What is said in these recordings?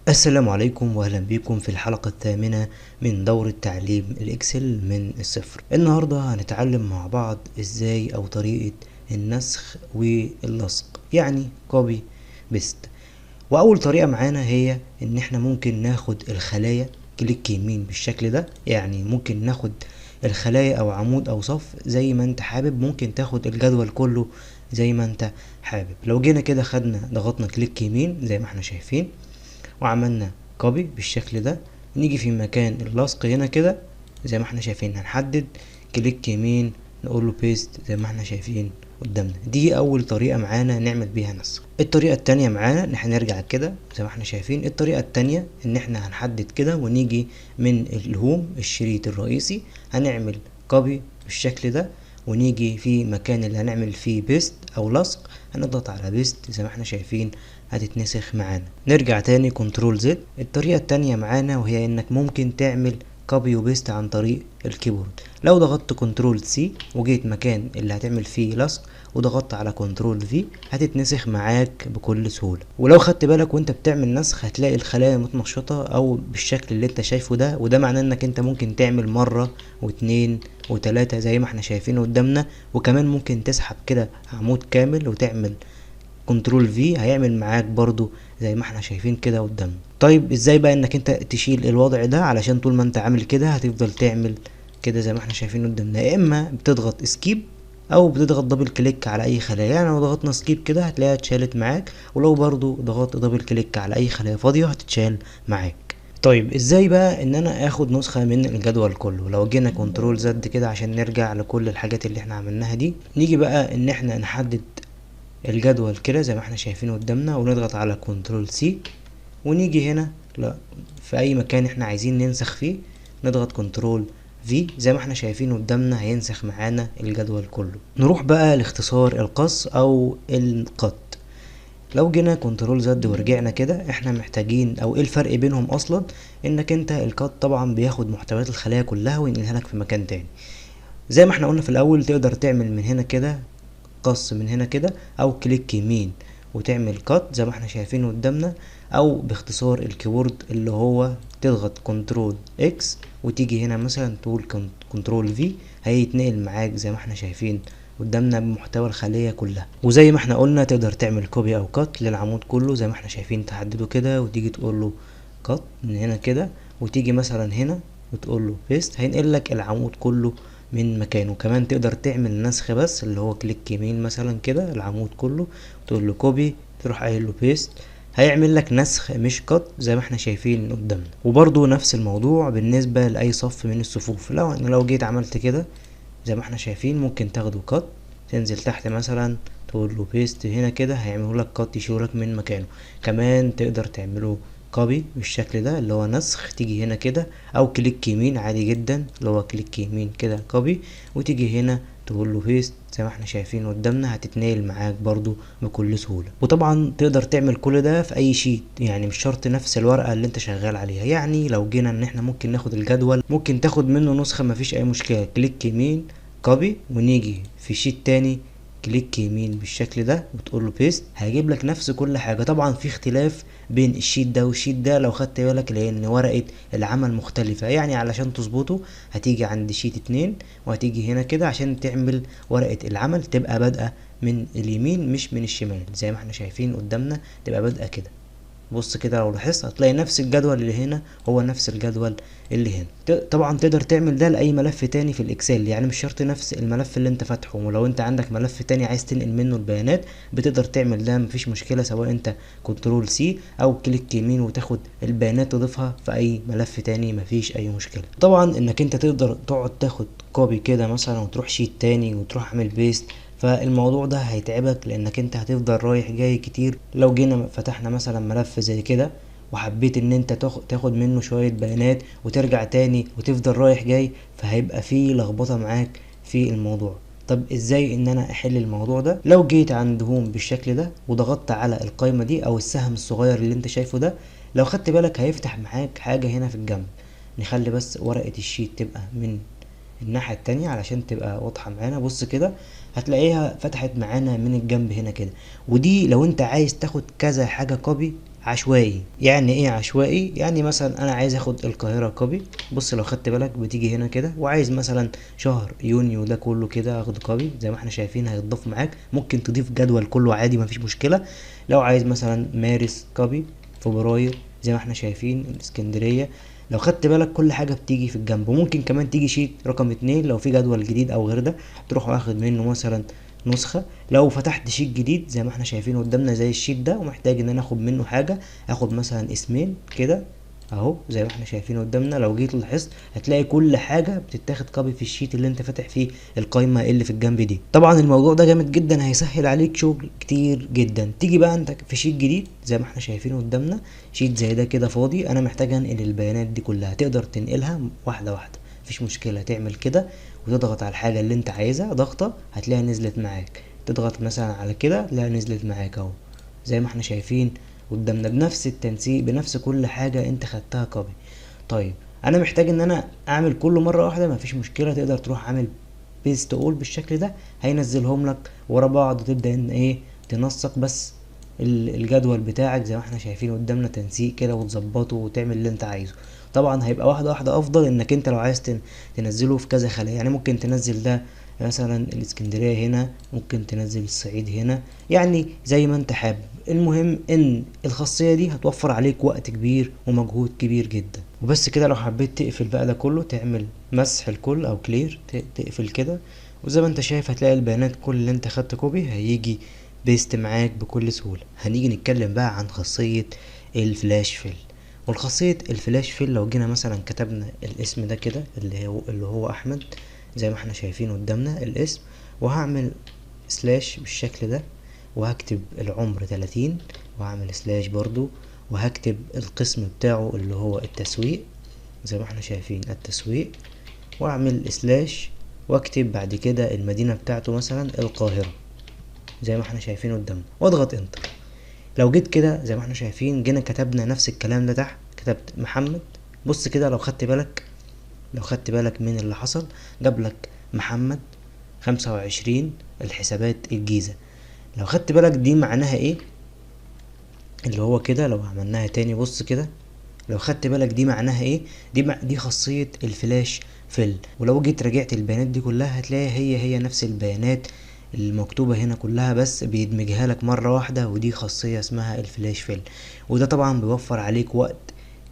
السلام عليكم واهلا بكم في الحلقة الثامنة من دورة تعليم الاكسل من الصفر. النهاردة هنتعلم مع بعض ازاي او طريقة النسخ واللصق، يعني كوبي بيست. واول طريقة معانا هي ان احنا ممكن ناخد الخلايا كليك يمين بالشكل ده، يعني ممكن ناخد الخلايا او عمود او صف زي ما انت حابب، ممكن تاخد الجدول كله زي ما انت حابب. لو جينا كده خدنا ضغطنا كليك يمين زي ما احنا شايفين وعملنا كوبي بالشكل ده، نيجي في مكان اللصق هنا كده زي ما احنا شايفين، هنحدد كليك يمين نقول له بيست زي ما احنا شايفين قدامنا. دي اول طريقة معانا نعمل بيها نسخ. الطريقة التانية معانا ان احنا نرجع كده زي ما احنا شايفين. الطريقة التانية ان احنا هنحدد كده ونيجي من الهوم الشريط الرئيسي هنعمل كوبي بالشكل ده، ونيجي في مكان اللي هنعمل فيه بيست او لصق هنضغط على بيست زي ما احنا شايفين هتتنسخ معانا. نرجع تاني كنترول زد. الطريقة التانية معانا وهي انك ممكن تعمل كوبي وبيست عن طريق الكيبورد. لو ضغطت كنترول سي وجيت مكان اللي هتعمل فيه لصق وضغطت على كنترول في هتتنسخ معاك بكل سهولة. ولو خدت بالك وانت بتعمل نسخ هتلاقي الخلايا متنشطة او بالشكل اللي انت شايفه ده، وده معناه انك انت ممكن تعمل مرة واتنين وتلاتة زي ما احنا شايفين قدامنا. وكمان ممكن تسحب كده عمود كامل وتعمل كنترول في هيعمل معاك برضو زي ما احنا شايفين كده قدامنا. طيب ازاي بقى انك انت تشيل الوضع ده؟ علشان طول ما انت عامل كده هتفضل تعمل كده زي ما احنا شايفين قدامنا. يا اما بتضغط اسكيب او بتضغط دبل كليك على اي خلايا، يعني لو ضغطنا سكيب كده هتلاقيها اتشالت معاك، ولو برضو ضغطت دبل كليك على اي خلايا فاضية هتتشال معاك. طيب ازاي بقى ان انا اخد نسخة من الجدول كله؟ لو جينا كنترول زد كده عشان نرجع لكل الحاجات اللي احنا عملناها دي، نيجي بقى ان احنا نحدد الجدول كده زي ما احنا شايفين قدامنا ونضغط على كنترول سي، ونيجي هنا لا في اي مكان احنا عايزين ننسخ فيه نضغط كنترول في زي ما احنا شايفين قدامنا هينسخ معانا الجدول كله. نروح بقى لاختصار القص او القط. لو جينا كنترول زد ورجعنا كده احنا محتاجين او ايه الفرق بينهم اصلا؟ انك انت القط طبعا بياخد محتويات الخلايا كلها وينقلها لك في مكان تاني. زي ما احنا قلنا في الاول تقدر تعمل من هنا كده قص من هنا كده، او كليك يمين وتعمل كات زي ما احنا شايفين قدامنا، او باختصار الكيبورد اللي هو تضغط كنترول اكس وتيجي هنا مثلا تقول كنترول في هيتنقل معاك زي ما احنا شايفين قدامنا بمحتوى الخلية كلها. وزي ما احنا قلنا تقدر تعمل كوبي او كات للعمود كله زي ما احنا شايفين، تحدده كده وتيجي تقول له كات من هنا كده، وتيجي مثلا هنا وتقول له بيست هينقل لك العمود كله من مكانه. كمان تقدر تعمل نسخ بس اللي هو كليك يمين مثلا كده العمود كله تقول له كوبي تروح قايل له بيست هيعمل لك نسخ مش كات زي ما احنا شايفين قدامنا. وبرضو نفس الموضوع بالنسبة لأي صف من الصفوف. لو جيت عملت كده زي ما احنا شايفين ممكن تاخده كات تنزل تحت مثلا تقول له بيست هنا كده هيعمله لك كات يشيلك من مكانه. كمان تقدر تعمله كوبي بالشكل ده اللي هو نسخ، تيجي هنا كده او كليك يمين عادي جدا اللي هو كليك يمين كده كوبي، وتيجي هنا تقول له بيست زي ما احنا شايفين قدامنا هتتنقل معاك برضو بكل سهولة. وطبعا تقدر تعمل كل ده في اي شيت، يعني مش شرط نفس الورقة اللي انت شغال عليها. يعني لو جينا ان احنا ممكن ناخد الجدول ممكن تاخد منه نسخة مفيش اي مشكلة، كليك يمين كوبي ونيجي في شيت تاني كليك يمين بالشكل ده وتقول له بيست هيجيب لك نفس كل حاجة. طبعا في اختلاف بين الشيت ده والشيت ده لو خدت بالك لان ورقة العمل مختلفة. يعني علشان تظبطه هتيجي عند شيت 2 وهتيجي هنا كده عشان تعمل ورقة العمل تبقى بادئة من اليمين مش من الشمال زي ما احنا شايفين قدامنا، تبقى بادئة كده. بص كده لو لاحظت هتلاقي نفس الجدول اللي هنا هو نفس الجدول اللي هنا. طبعا تقدر تعمل ده لاي ملف تاني في الاكسل، يعني مش شرط نفس الملف اللي انت فاتحه. ولو انت عندك ملف تاني عايز تنقل منه البيانات بتقدر تعمل ده مفيش مشكلة، سواء انت كنترول سي او كليك يمين وتاخد البيانات تضيفها في اي ملف تاني مفيش اي مشكلة. طبعا انك انت تقدر تقعد تاخد كوبي كده مثلا وتروح شيت تاني وتروح اعمل بيست، فالموضوع ده هيتعبك لانك انت هتفضل رايح جاي كتير. لو جينا فتحنا مثلا ملف زي كده وحبيت ان انت تاخد منه شوية بيانات وترجع تاني وتفضل رايح جاي فهيبقى فيه لخبطة معاك في الموضوع. طب ازاي ان انا احل الموضوع ده؟ لو جيت عند هوم بالشكل ده وضغطت على القائمة دي او السهم الصغير اللي انت شايفه ده، لو خدت بالك هيفتح معاك حاجة هنا في الجنب. نخلي بس ورقة الشيت تبقى من الناحية التانية علشان تبقى واضحة معانا. بص كده هتلاقيها فتحت معانا من الجنب هنا كده. ودي لو انت عايز تاخد كذا حاجة كوبي عشوائي. يعني ايه عشوائي؟ يعني مثلا انا عايز اخد القاهرة كوبي، بص لو خدت بالك بتيجي هنا كده، وعايز مثلا شهر يونيو ده كله كده اخد كوبي زي ما احنا شايفين هيتضاف معاك. ممكن تضيف جدول كله عادي مفيش مشكلة. لو عايز مثلا مارس كوبي، فبراير زي ما احنا شايفين الاسكندرية. لو خدت بالك كل حاجة بتيجي في الجنب. وممكن كمان تيجي شيت رقم 2 لو في جدول جديد او غير ده، تروح واخد منه مثلا نسخة. لو فتحت شيت جديد زي ما احنا شايفين قدامنا زي الشيت ده، ومحتاج ان انا اخد منه حاجة، اخد مثلا اسمين كده اهو زي ما احنا شايفين قدامنا. لو جيت لاحظت هتلاقي كل حاجة بتتاخد كوبي في الشيت اللي انت فاتح فيه القايمة اللي في الجنب دي. طبعا الموضوع ده جامد جدا، هيسهل عليك شغل كتير جدا. تيجي بقى انت في شيت جديد زي ما احنا شايفين قدامنا، شيت زي ده كده فاضي، انا محتاج انقل البيانات دي كلها. تقدر تنقلها واحدة واحدة مفيش مشكلة. تعمل كده وتضغط على الحاجة اللي انت عايزها ضغطة هتلاقيها نزلت معاك. تضغط مثلا على كده تلاقيها نزلت معاك اهو زي ما احنا شايفين قدامنا، بنفس التنسيق بنفس كل حاجة انت خدتها كوبي. طيب انا محتاج ان انا اعمل كله مرة واحدة، مفيش مشكلة. تقدر تروح عامل بيست اول بالشكل ده، هينزلهم لك ورا بعض، وتبدأ ان ايه تنسق بس الجدول بتاعك زي ما احنا شايفين قدامنا تنسيق كده، وتظبطه وتعمل اللي انت عايزه. طبعا هيبقى واحدة واحدة افضل انك انت لو عايز تنزله في كذا خلية. يعني ممكن تنزل ده مثلا الاسكندرية هنا، ممكن تنزل الصعيد هنا، يعني زي ما انت حابب. المهم ان الخاصية دي هتوفر عليك وقت كبير ومجهود كبير جدا. وبس كده. لو حبيت تقفل بقى ده كله تعمل مسح الكل او كلير، تقفل كده، وزي ما انت شايف هتلاقي البيانات كل اللي انت خدت كوبي هيجي بيست معاك بكل سهولة. هنيجي نتكلم بقى عن خاصية الفلاش فيل. والخاصية الفلاش فيل لو جينا مثلا كتبنا الاسم ده كده اللي هو احمد زي ما احنا شايفين قدامنا الاسم، وهعمل سلاش بالشكل ده، وهكتب العمر 30، وهعمل سلاش برضو، وهكتب القسم بتاعه اللي هو التسويق زي ما احنا شايفين التسويق، واعمل سلاش، واكتب بعد كده المدينة بتاعته مثلا القاهرة زي ما احنا شايفين قدامنا، واضغط انتر. لو جيت كده زي ما احنا شايفين جينا كتبنا نفس الكلام ده تحت، كتبت محمد. بص كده لو خدت بالك من اللي حصل، جابلك محمد 25 الحسابات الجيزة. لو خدت بالك دي معناها ايه اللي هو كده؟ لو عملناها تاني بص كده، لو خدت بالك دي معناها ايه؟ دي خاصية الفلاش فيل. ولو جيت راجعت البيانات دي كلها هتلاقي هي نفس البيانات المكتوبة هنا كلها، بس بيدمجها لك مرة واحدة. ودي خاصية اسمها الفلاش فيل، وده طبعا بيوفر عليك وقت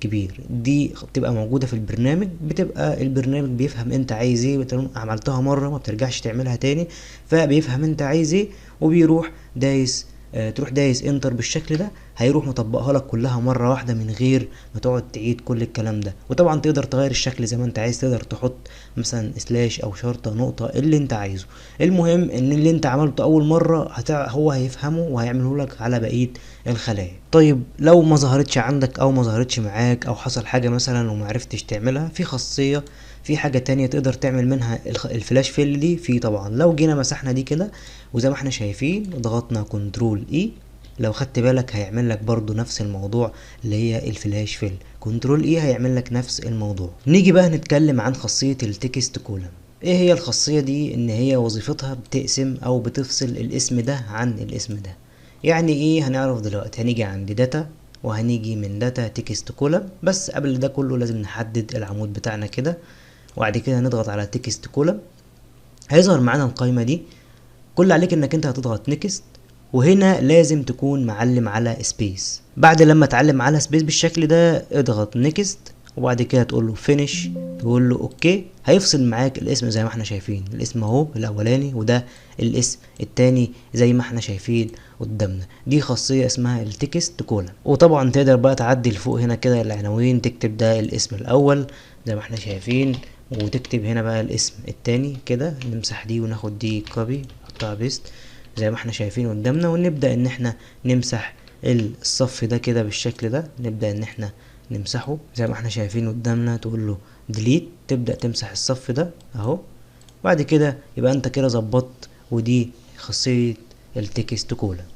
كبير. دي بتبقى موجودة في البرنامج، بتبقى البرنامج بيفهم انت عايز ايه، عملتها مرة ما بترجعش تعملها تاني، فبيفهم انت عايز ايه وبيروح دايس تروح دايس انتر بالشكل ده، هيروح مطبقها لك كلها مرة واحدة من غير ما تقعد تعيد كل الكلام ده. وطبعا تقدر تغير الشكل زي ما انت عايز، تقدر تحط مثلا سلاش او شرطة نقطة اللي انت عايزه. المهم ان اللي انت عملته اول مرة هو هيفهمه وهيعمله لك على بقية الخلايا. طيب لو ما ظهرتش عندك او ما ظهرتش معاك او حصل حاجة مثلا ومعرفتش تعملها، في حاجة تانية تقدر تعمل منها الفلاش فيل دي. طبعا لو جينا مسحنا دي كده وزي ما احنا شايفين ضغطنا كنترول اي، لو خدت بالك هيعمل لك برضو نفس الموضوع اللي هي الفلاش فيل. كنترول اي هيعمل لك نفس الموضوع. نيجي بقى نتكلم عن خاصية التكست كولم. ايه هي الخاصية دي؟ ان هي وظيفتها بتقسم او بتفصل الاسم ده عن الاسم ده. يعني ايه؟ هنعرف دلوقتي. هنيجي عند داتا، وهنيجي من داتا تكست كولم. بس قبل ده كله لازم نحدد العمود بتاعنا كده، وبعد كده نضغط على تكست كولم. هيظهر معانا القائمة دي. كل عليك انك انت هتضغط نيكست، وهنا لازم تكون معلم على سبيس. بعد لما تعلم على سبيس بالشكل ده اضغط نيكست، وبعد كده تقول له فينيش، تقول له اوكي. هيفصل معاك الاسم زي ما احنا شايفين، الاسم اهو الاولاني وده الاسم التاني زي ما احنا شايفين قدامنا. دي خاصية اسمها التكست كولم. وطبعا تقدر بقى تعدل فوق هنا كده العناوين، تكتب ده الاسم الاول زي ما احنا شايفين، وتكتب هنا بقى الاسم التاني كده. نمسح دي وناخد دي كوبي نحطها بيست زي ما احنا شايفين قدامنا، ونبدأ ان احنا نمسح الصف ده كده بالشكل ده. نبدأ ان احنا نمسحه زي ما احنا شايفين قدامنا، تقول له ديليت، تبدأ تمسح الصف ده اهو. بعد كده يبقى انت كده ظبطت. ودي خاصية التكست كولم.